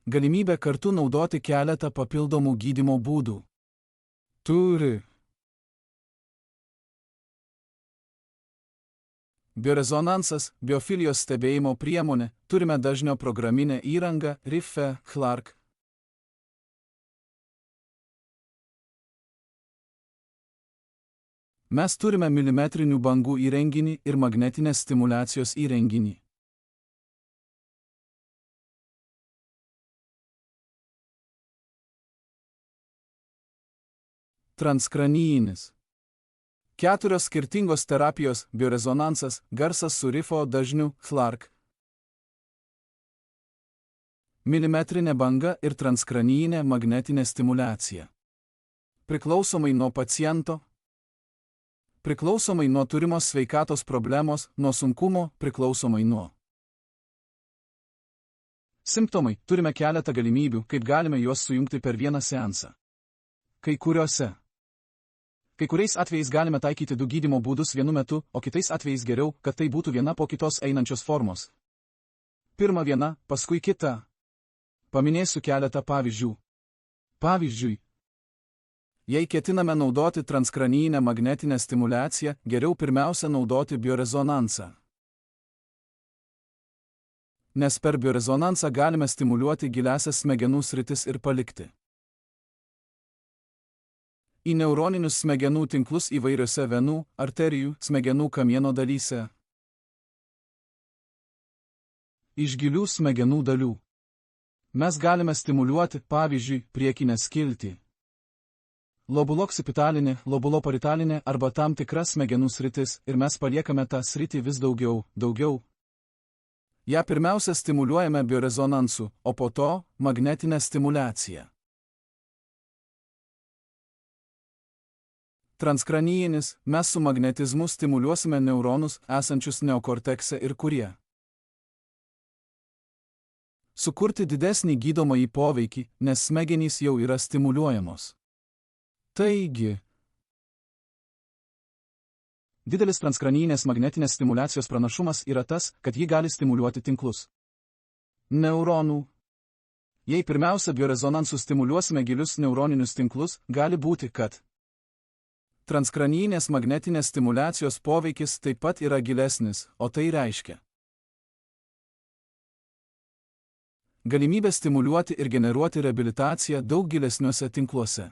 Galimybė kartu naudoti keletą papildomų gydymo būdų. Biorezonansas, biofilijos stebėjimo priemonė, turime dažnio programinę įrangą Rife-Clark. Mes turime milimetrinių bangų įrenginį ir magnetinės stimuliacijos įrenginį. Transkranijinis. 4 skirtingos terapijos: biorezonansas, garsas su Rifo dažniu Clark, milimetrinė banga ir transskranijinė magnetinė stimuliacija. Priklausomai nuo paciento, priklausomai nuo turimos sveikatos problemos, nuo sunkumo, priklausomai nuo simptomai, turime keletą galimybių, kaip galime juos sujungti per vieną seansą. Kai kuriais atvejais galime taikyti 2 gydymo būdus vienu metu, o kitais atvejais geriau, kad tai būtų viena po kitos einančios formos. Pirma viena, paskui kita. Paminėsiu keletą pavyzdžių. Pavyzdžiui, jei ketiname naudoti transskranijinę magnetinę stimuliaciją, geriau pirmiausia naudoti biorezonansą. Nes per biorezonansą galime stimuliuoti giliąsias smegenų sritis ir palikti į neuroninius smegenų tinklus įvairiose venų, arterijų, smegenų kamieno dalyse. Iš gilių smegenų dalių mes galime stimuliuoti, pavyzdžiui, priekinę skiltį, lobuloksipitalinė, lobuloparitalinė arba tam tikras smegenų sritis ir mes paliekame tą sritį vis daugiau. Ja pirmiausia stimuliuojame biorezonansu, o po to magnetinę stimuliaciją. Transkranijinis, mes su magnetizmu stimuliuosime neuronus esančius neokortekse ir kurie sukurti didesnį gydomąjį poveikį, nes smegenys jau yra stimuliuojamos. Taigi, didelis transskranijinės magnetinės stimuliacijos pranašumas yra tas, kad ji gali stimuliuoti tinklus neuronų. Jei pirmiausia biorezonansu stimuliuosime gilius neuroninius tinklus, gali būti, kad transskranijinės magnetinės stimuliacijos poveikis taip pat yra gilesnis, o tai reiškia galimybę stimuliuoti ir generuoti reabilitaciją daug gilesniuose tinkluose.